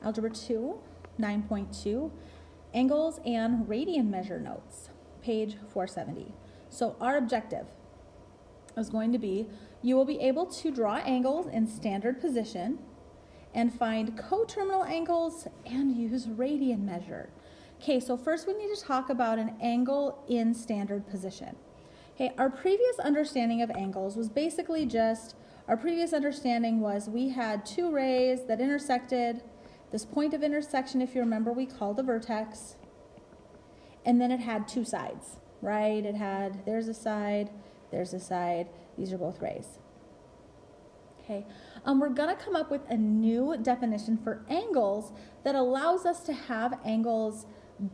Algebra 2, 9.2, Angles and Radian Measure Notes, page 470. So our objective is going to be, you will be able to draw angles in standard position and find coterminal angles and use radian measure. Okay, so first we need to talk about an angle in standard position. Okay, our previous understanding of angles was basically just, our previous understanding was we had two rays that intersected. This point of intersection, if you remember, we called the vertex, and then it had two sides, right? It had, there's a side, these are both rays. Okay, we're gonna come up with a new definition for angles that allows us to have angles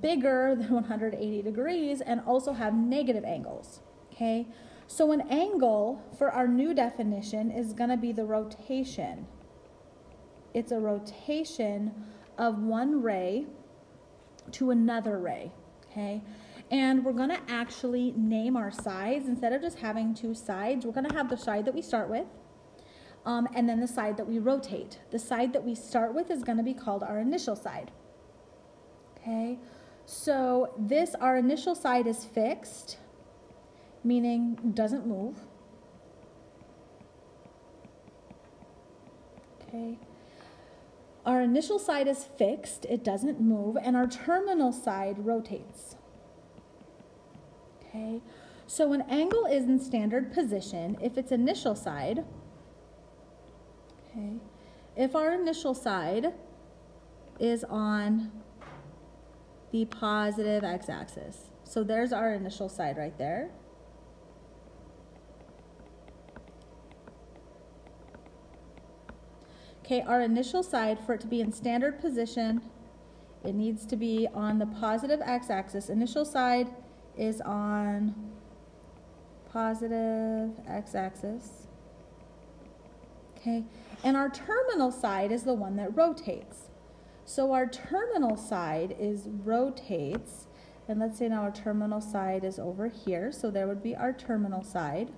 bigger than 180 degrees and also have negative angles, okay? So an angle for our new definition is gonna be the rotation. It's a rotation of one ray to another ray, okay? And we're gonna actually name our sides. Instead of just having two sides, we're gonna have the side that we start with, and then the side that we rotate. The side that we start with is gonna be called our initial side, okay? So this, our initial side is fixed, meaning doesn't move, okay? Our initial side is fixed, it doesn't move, and our terminal side rotates. Okay, so an angle is in standard position if its initial side, okay, if our initial side is on the positive x-axis. So there's our initial side right there. Okay, our initial side, for it to be in standard position, it needs to be on the positive x-axis. Initial side is on positive x-axis. Okay, and our terminal side is the one that rotates. So our terminal side rotates, and let's say now our terminal side is over here, so there would be our terminal side.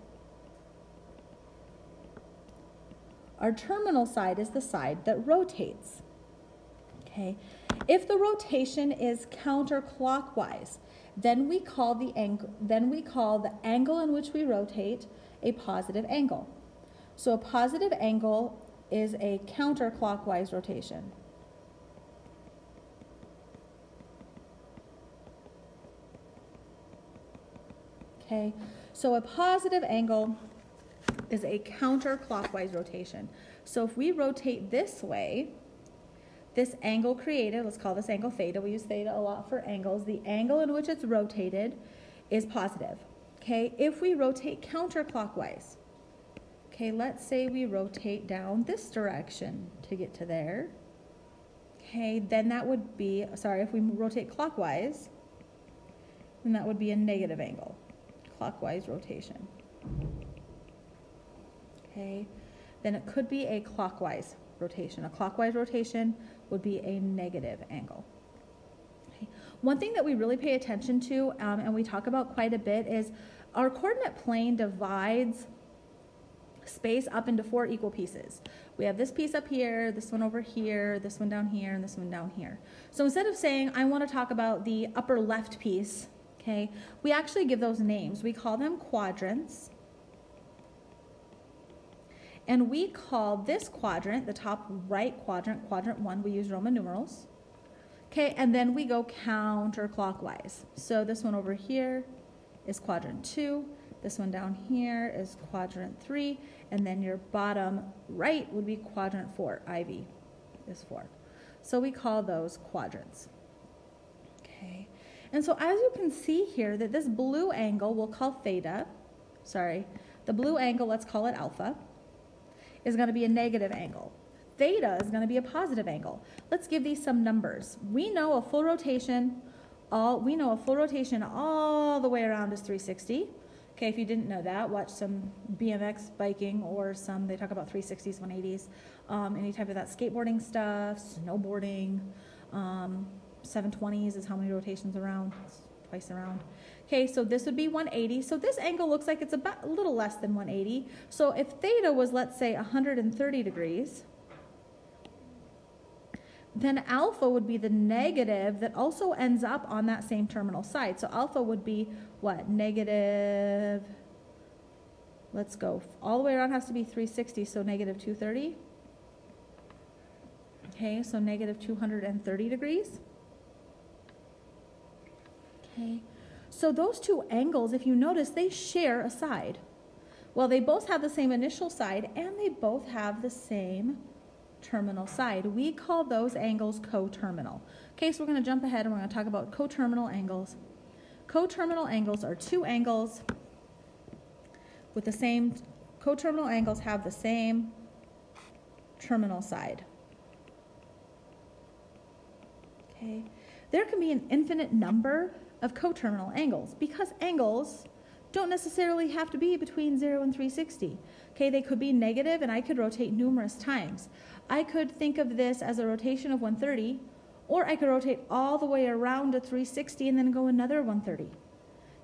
Our terminal side is the side that rotates. Okay, if the rotation is counterclockwise, then we call the angle in which we rotate a positive angle. So a positive angle is a counterclockwise rotation. Okay, so a positive angle is a counterclockwise rotation. So if we rotate this way, this angle created, let's call this angle theta. We use theta a lot for angles. The angle in which it's rotated is positive. Okay, if we rotate counterclockwise, okay, let's say we rotate down this direction to get to there. Okay, then that would be, if we rotate clockwise, then that would be a negative angle, clockwise rotation. Okay, then it could be a clockwise rotation. A clockwise rotation would be a negative angle. Okay. One thing that we really pay attention to, and we talk about quite a bit, is our coordinate plane divides space up into 4 equal pieces. We have this piece up here, this one over here, this one down here, and this one down here. So instead of saying, I want to talk about the upper left piece, okay, we actually give those names. We call them quadrants. And we call this quadrant, the top right quadrant, quadrant 1, we use Roman numerals. Okay, and then we go counterclockwise. So this one over here is quadrant 2, this one down here is quadrant 3, and then your bottom right would be quadrant 4, IV is 4. So we call those quadrants. Okay, and so as you can see here that this blue angle we'll call theta, the blue angle, let's call it alpha, is going to be a negative angle. Theta is going to be a positive angle. Let's give these some numbers. We know a full rotation all the way around is 360. Okay, if you didn't know that, watch some BMX biking or they talk about 360s, 180s, any type of that skateboarding stuff, snowboarding, 720s is how many rotations around, it's twice around. Okay, so this would be 180. So this angle looks like it's about a little less than 180. So if theta was, let's say, 130 degrees, then alpha would be the negative that also ends up on that same terminal side. So alpha would be what? Negative, let's go, all the way around has to be 360, so negative 230. Okay, so negative 230 degrees. Okay, so those two angles, if you notice, they share a side. Well, they both have the same initial side and they both have the same terminal side. We call those angles coterminal. Okay, so we're going to jump ahead and we're going to talk about coterminal angles. Coterminal angles are two angles with the same, coterminal angles have the same terminal side. Okay, there can be an infinite number of coterminal angles because angles don't necessarily have to be between 0 and 360. Okay, they could be negative and I could rotate numerous times. I could think of this as a rotation of 130, or I could rotate all the way around to 360 and then go another 130.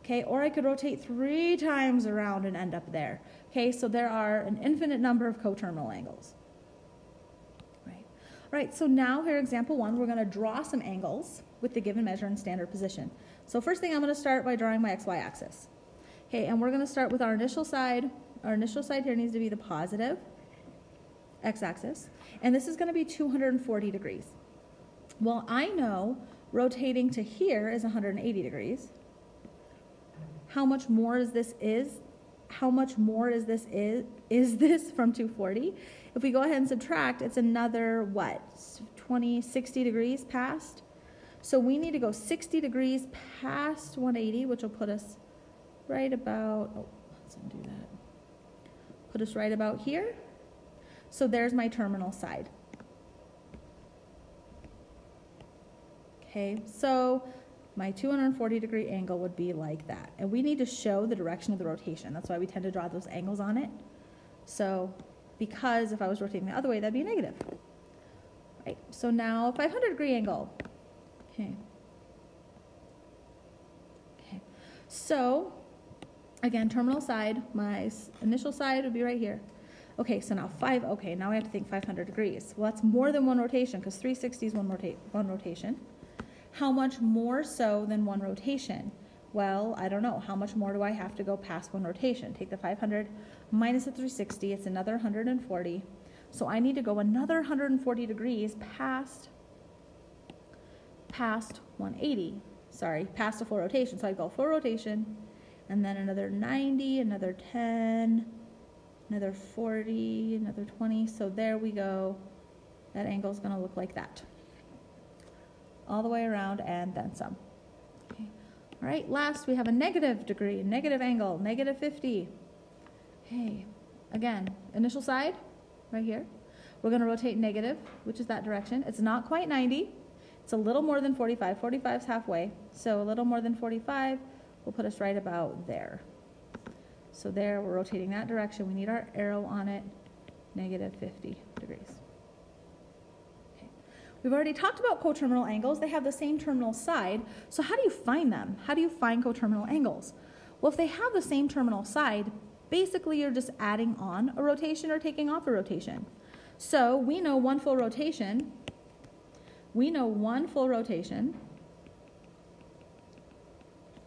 Okay, or I could rotate 3 times around and end up there. Okay, so there are an infinite number of coterminal angles. Right. All right, so now here, example 1, we're going to draw some angles with the given measure and standard position. So first thing, I'm going to start by drawing my XY axis. Okay, and we're going to start with our initial side. Our initial side here needs to be the positive x-axis, and this is going to be 240 degrees. Well, I know rotating to here is 180 degrees. How much more is this from 240? If we go ahead and subtract, it's another, what, 60 degrees past? So we need to go 60 degrees past 180, which will put us right about, oh, let's undo that. Put us right about here. So there's my terminal side. Okay, so my 240 degree angle would be like that. And we need to show the direction of the rotation. That's why we tend to draw those angles on it. So, because if I was rotating the other way, that'd be a negative. Right, so now 500 degree angle. Okay. Okay, so again, terminal side, my initial side would be right here. Okay, so now now we have to think 500 degrees. Well, that's more than one rotation because 360 is one rotation. How much more so than one rotation? Well, I don't know. How much more do I have to go past one rotation? Take the 500 minus the 360, it's another 140. So I need to go another 140 degrees past 180. Sorry, past a full rotation. So I go full rotation, and then another 90, another 10, another 40, another 20. So there we go. That angle is going to look like that. All the way around and then some. Okay. All right, last we have a negative degree, negative angle, negative 50. Okay, again, initial side, right here. We're going to rotate negative, which is that direction. It's not quite 90. It's a little more than 45. 45 is halfway. So a little more than 45 will put us right about there. So there, we're rotating that direction. We need our arrow on it, negative 50 degrees. Okay. We've already talked about coterminal angles. They have the same terminal side. So how do you find them? How do you find coterminal angles? Well, if they have the same terminal side, basically you're just adding on a rotation or taking off a rotation. So we know one full rotation.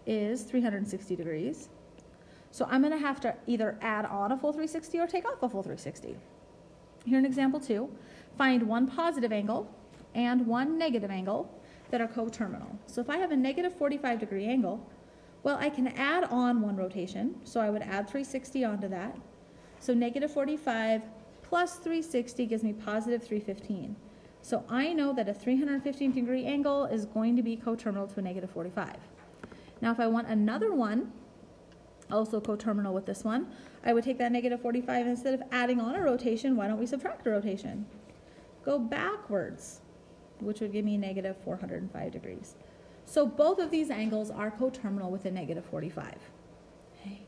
Is 360 degrees. So I'm going to have to either add on a full 360 or take off a full 360. Here in example 2, find one positive angle and one negative angle that are coterminal. So if I have a negative 45 degree angle, well, I can add on one rotation. So I would add 360 onto that. So negative 45 plus 360 gives me positive 315. So I know that a 315 degree angle is going to be coterminal to a negative 45. Now if I want another one, also coterminal with this one, I would take that negative 45, and instead of adding on a rotation, why don't we subtract a rotation? Go backwards, which would give me negative 405 degrees. So both of these angles are coterminal with a negative 45. Okay.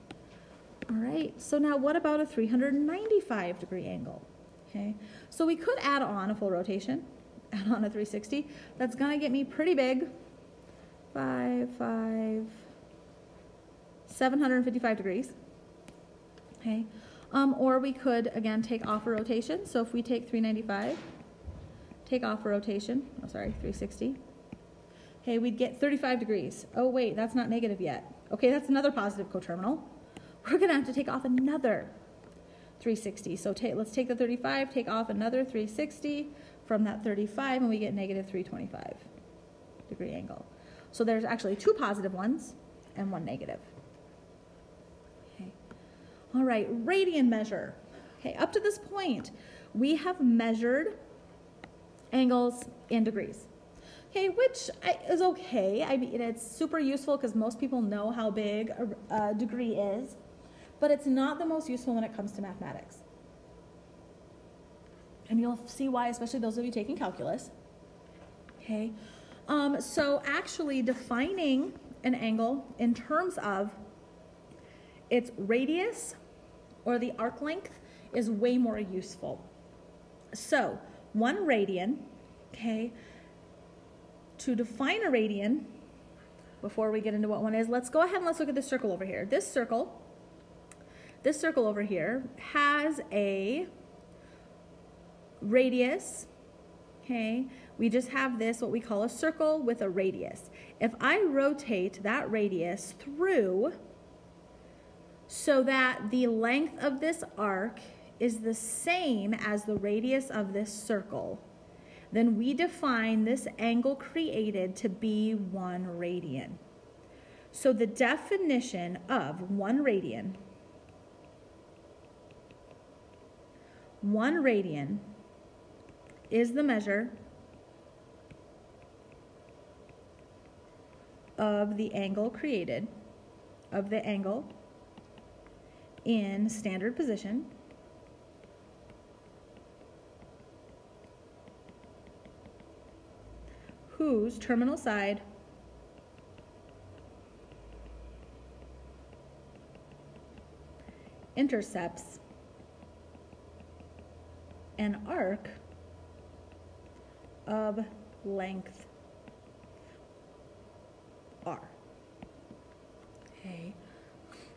All right, so now what about a 395 degree angle? Okay, so we could add on a full rotation, add on a 360. That's gonna get me pretty big. 755 degrees. Okay, or we could again take off a rotation. So if we take 395 take off a rotation, oh sorry, 360. Okay, we'd get 35 degrees. Oh wait, that's not negative yet. Okay, that's another positive coterminal. We're gonna have to take off another 360. So let's take the 35, take off another 360 from that 35, and we get negative 325 degree angle. So there's actually two positive ones and one negative. Okay. All right, radian measure. Okay, up to this point, we have measured angles in degrees. Okay, which is okay. I mean, it's super useful because most people know how big a degree is, but it's not the most useful when it comes to mathematics. And you'll see why, especially those of you taking calculus. Okay, so actually defining an angle in terms of its radius or the arc length is way more useful. So 1 radian, okay, to define a radian, before we get into what one is, let's go ahead and let's look at this circle over here. This circle over here has a radius, okay? We just have this, what we call a circle with a radius. If I rotate that radius through so that the length of this arc is the same as the radius of this circle, then we define this angle created to be 1 radian. So the definition of 1 radian, 1 radian is the measure of the angle created, of the angle in standard position whose terminal side intercepts an arc of length r. Okay,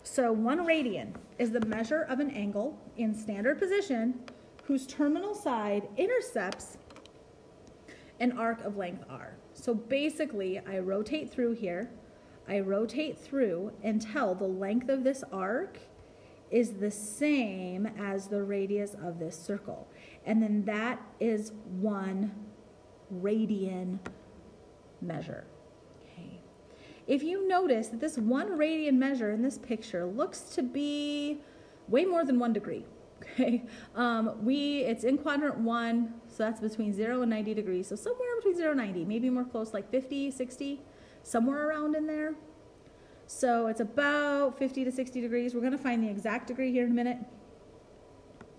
so 1 radian is the measure of an angle in standard position whose terminal side intercepts an arc of length r. So basically, I rotate through here, I rotate through until the length of this arc is the same as the radius of this circle. And then that is 1 radian measure. Okay. If you notice that this 1 radian measure in this picture looks to be way more than 1 degree. Okay, it's in quadrant 1, so that's between 0 and 90 degrees. So somewhere between 0 and 90, maybe more close, like 50, 60, somewhere around in there. So it's about 50 to 60 degrees. We're going to find the exact degree here in a minute.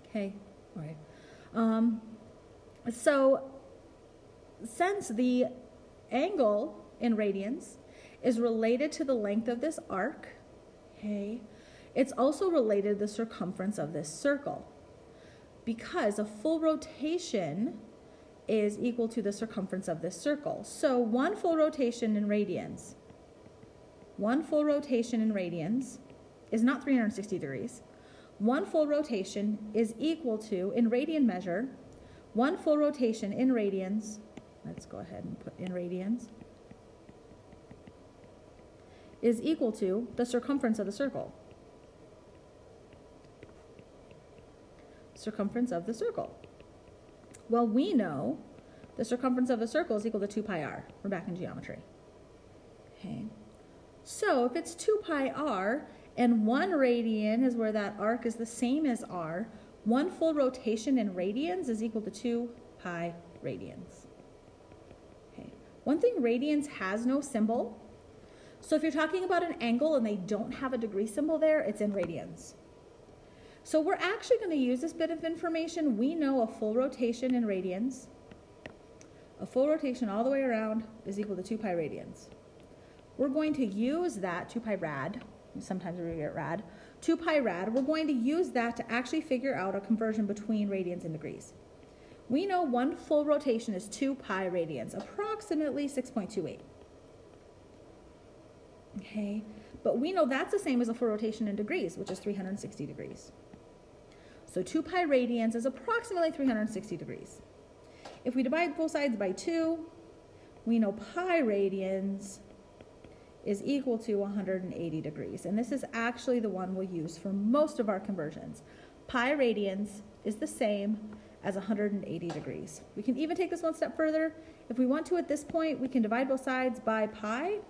Okay, all right. So since the angle in radians is related to the length of this arc, okay, it's also related to the circumference of this circle, because a full rotation is equal to the circumference of this circle. So 1 full rotation in radians, 1 full rotation in radians is not 360 degrees. 1 full rotation is equal to, in radian measure, 1 full rotation in radians, let's go ahead and put in radians, is equal to the circumference of the circle. Circumference of the circle. Well, we know the circumference of the circle is equal to 2 pi r. We're back in geometry. Okay. So if it's 2 pi r and 1 radian is where that arc is the same as r, 1 full rotation in radians is equal to 2 pi radians. Okay. One thing, radians has no symbol. So if you're talking about an angle and they don't have a degree symbol there, it's in radians. So we're actually going to use this bit of information. We know a full rotation in radians, a full rotation all the way around is equal to 2 pi radians. We're going to use that 2 pi rad, sometimes we get rad, 2 pi rad, we're going to use that to actually figure out a conversion between radians and degrees. We know 1 full rotation is 2 pi radians, approximately 6.28. Okay, but we know that's the same as a full rotation in degrees, which is 360 degrees. So 2 pi radians is approximately 360 degrees. If we divide both sides by 2, we know pi radians is equal to 180 degrees. And this is actually the one we'll use for most of our conversions. Pi radians is the same as 180 degrees. We can even take this one step further. If we want to at this point, we can divide both sides by pi.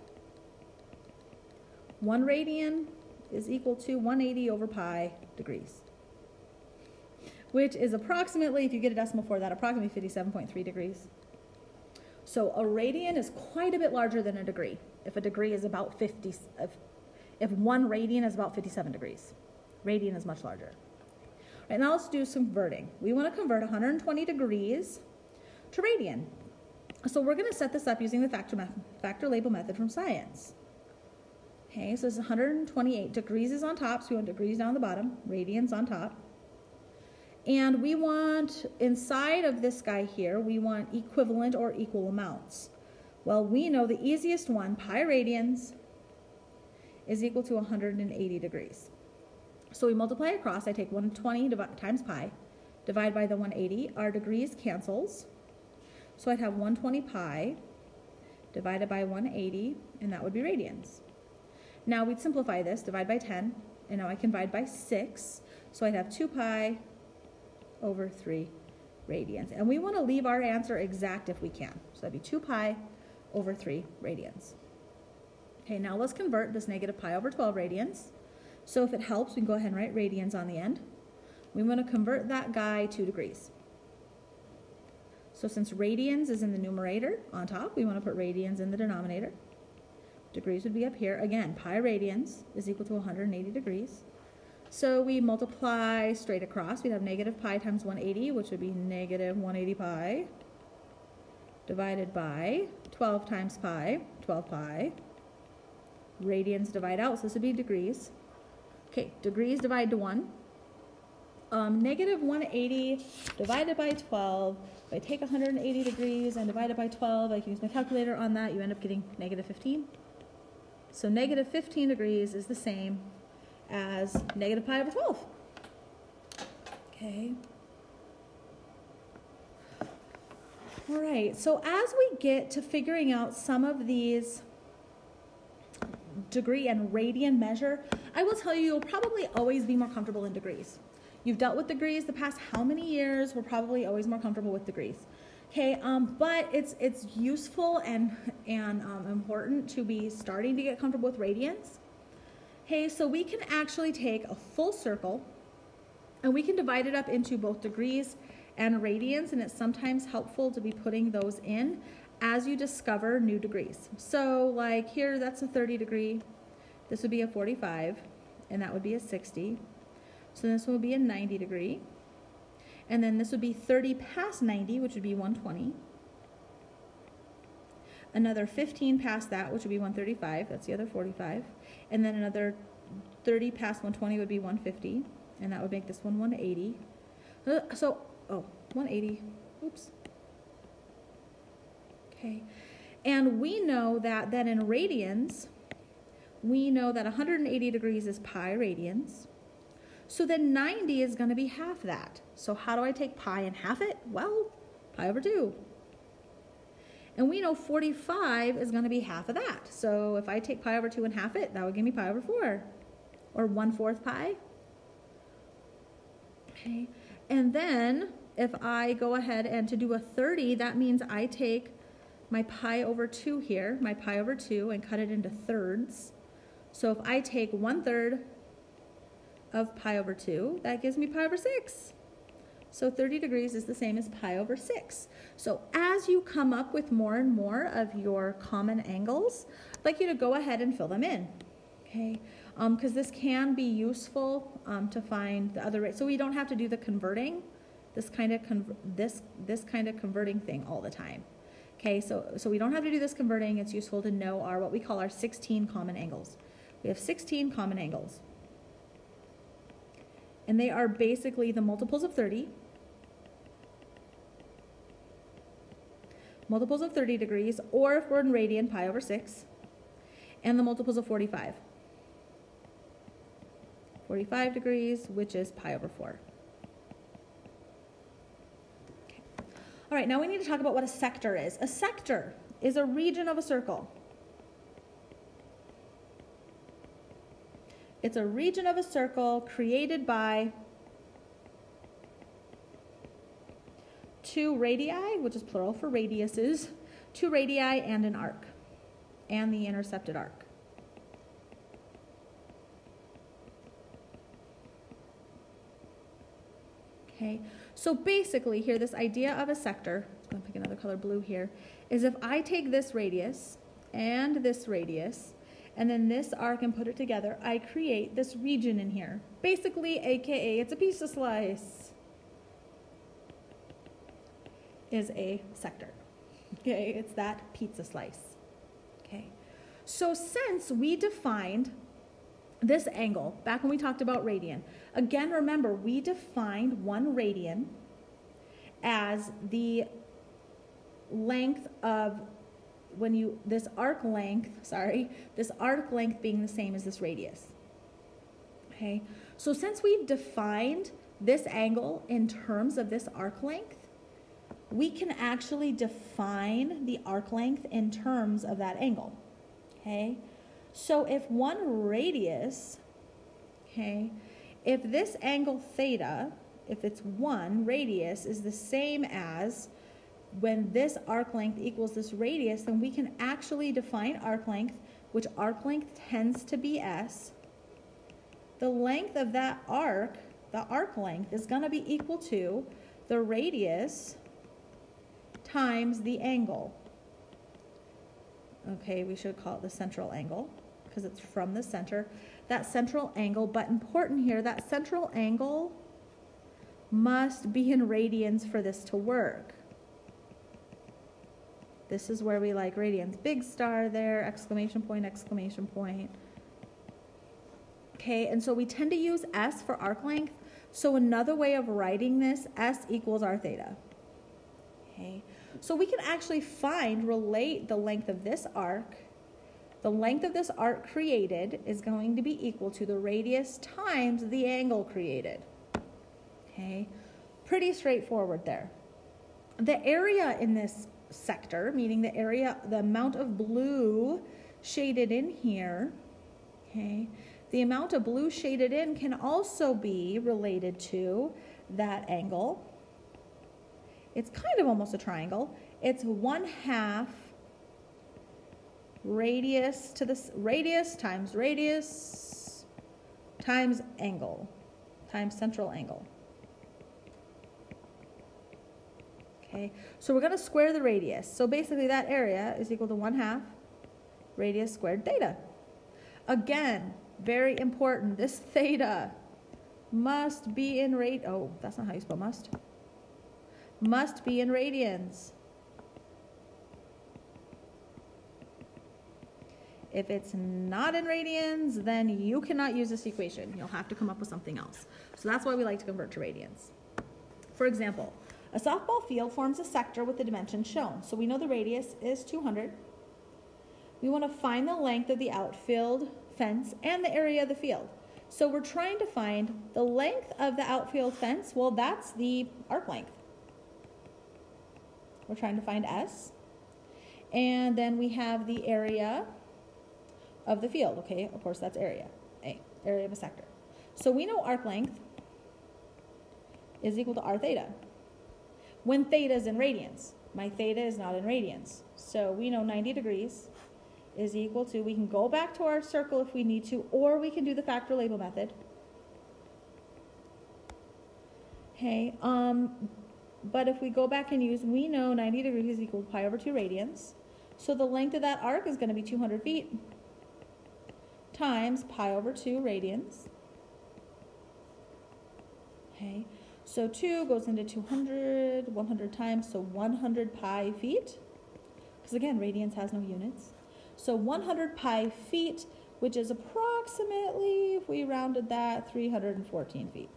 1 radian is equal to 180 over pi degrees, which is approximately, if you get a decimal for that, approximately 57.3 degrees. So a radian is quite a bit larger than a degree. If a degree is about 50, if 1 radian is about 57 degrees, radian is much larger. Right, now let's do some converting. We want to convert 120 degrees to radian. So we're going to set this up using the factor label method from science. Okay, so this is 128 degrees is on top, so we want degrees down the bottom, radians on top. And we want, inside of this guy here, we want equivalent or equal amounts. Well, we know the easiest one, pi radians, is equal to 180 degrees. So we multiply across. I take 120 times pi, divide by the 180. Our degrees cancels. So I'd have 120 pi divided by 180, and that would be radians. Now we'd simplify this, divide by 10, and now I can divide by 6. So I'd have 2 pi over 3 radians. And we want to leave our answer exact if we can. So that'd be 2 pi over 3 radians. Okay, now let's convert this negative pi over 12 radians. So if it helps, we can go ahead and write radians on the end. We want to convert that guy to degrees. So since radians is in the numerator on top, we want to put radians in the denominator. Degrees would be up here. Again, pi radians is equal to 180 degrees. So we multiply straight across. We'd have negative pi times 180, which would be negative 180 pi, divided by 12 times pi, 12 pi. Radians divide out, so this would be degrees. Okay, degrees divide to 1. Negative 180 divided by 12. If I take 180 degrees and divide it by 12, I can use my calculator on that. You end up getting negative 15. So negative 15 degrees is the same as negative pi over 12. Okay. All right, so as we get to figuring out some of these degree and radian measure, I will tell you, you'll probably always be more comfortable in degrees. You've dealt with degrees the past how many years? We're probably always more comfortable with degrees. Okay, but it's useful and important to be starting to get comfortable with radians. Okay, so we can actually take a full circle and we can divide it up into both degrees and radians, and it's sometimes helpful to be putting those in as you discover new degrees. So like here, that's a 30 degree, this would be a 45, and that would be a 60. So this would be a 90 degree. And then this would be 30 past 90, which would be 120. Another 15 past that, which would be 135, that's the other 45. And then another 30 past 120 would be 150, and that would make this one 180. So, 180, oops. Okay, and we know that then in radians, we know that 180 degrees is pi radians. So then 90 is going to be half that. So how do I take pi and half it? Well, pi over 2. And we know 45 is going to be half of that. So if I take pi over 2 and half it, that would give me pi over 4. Or 1/4 pi. Okay. And then if I go ahead and to do a 30, that means I take my pi over 2 here, my pi over 2, and cut it into thirds. So if I take 1/3 of pi over 2, that gives me pi over 6. So 30 degrees is the same as pi over 6. So as you come up with more and more of your common angles, I'd like you to go ahead and fill them in, okay? Because this can be useful to find the other, so we don't have to do the converting, this kind of converting thing all the time. Okay, so we don't have to do this converting. It's useful to know what we call our 16 common angles. We have 16 common angles. And they are basically the multiples of 30. Multiples of 30 degrees, or if we're in radian, pi over 6. And the multiples of 45. 45 degrees, which is pi over 4. Okay. All right, now we need to talk about what a sector is. A sector is a region of a circle. It's a region of a circle created by two radii, which is plural for radiuses, two radii and an arc, and the intercepted arc. Okay, so basically here, this idea of a sector, I'm going to pick another color blue here, is if I take this radius and this radius, and then this arc and put it together, I create this region in here. Basically, AKA, it's a pizza slice, is a sector. Okay, it's that pizza slice. Okay, so since we defined this angle, back when we talked about radian, again, remember, we defined 1 radian as the length of, this arc length being the same as this radius. Okay, so since we've defined this angle in terms of this arc length, we can actually define the arc length in terms of that angle. Okay, so if 1 radius, okay, if this angle theta, if it's 1 radius is the same as when this arc length equals this radius, then we can actually define arc length, which arc length tends to be S. The length of that arc, the arc length, is going to be equal to the radius times the angle. Okay, we should call it the central angle because it's from the center. That central angle, but important here, that central angle must be in radians for this to work. This is where we like radians. Big star there, exclamation point, exclamation point. Okay, and so we tend to use S for arc length. So another way of writing this, S equals R theta. Okay, so we can actually relate the length of this arc. The length of this arc created is going to be equal to the radius times the angle created. Okay, pretty straightforward there. The area in this sector, meaning the area, the amount of blue shaded in here, okay, the amount of blue shaded in can also be related to that angle. It's kind of almost a triangle. It's 1/2 radius to the radius times angle times central angle. Okay, so we're going to square the radius. So basically that area is equal to 1/2 radius squared theta. Again, very important, this theta must be in oh, that's not how you spell must. Must be in radians. If it's not in radians, then you cannot use this equation. You'll have to come up with something else. So that's why we like to convert to radians. For example, a softball field forms a sector with the dimensions shown. So we know the radius is 200. We want to find the length of the outfield fence and the area of the field. So we're trying to find the length of the outfield fence. Well, that's the arc length. We're trying to find S. And then we have the area of the field. Okay, of course, that's area. A, area of a sector. So we know arc length is equal to R theta. When theta is in radians. My theta is not in radians. So we know 90 degrees is equal to, we can go back to our circle if we need to, or we can do the factor label method. Okay, but if we go back and use, we know 90 degrees is equal to pi over 2 radians. So the length of that arc is going to be 200 feet times pi over 2 radians. Okay, so 2 goes into 200, 100 times, so 100 pi feet. Because again, radians has no units. So 100 pi feet, which is approximately, if we rounded that, 314 feet.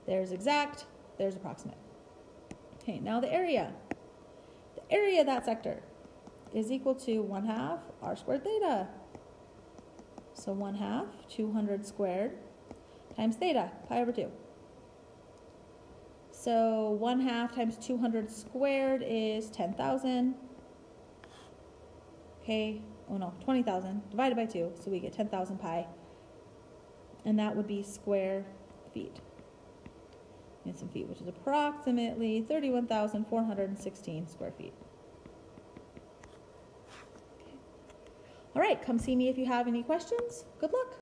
There's exact, there's approximate. Okay, now the area. The area of that sector is equal to 1/2 r squared theta. So 1/2, 200 squared, times theta, pi over 2. So 1/2 times 200 squared is 10,000. Okay, oh no, 20,000 divided by 2, so we get 10,000 pi. And that would be square feet. And some feet, which is approximately 31,416 square feet. Okay. All right, come see me if you have any questions. Good luck.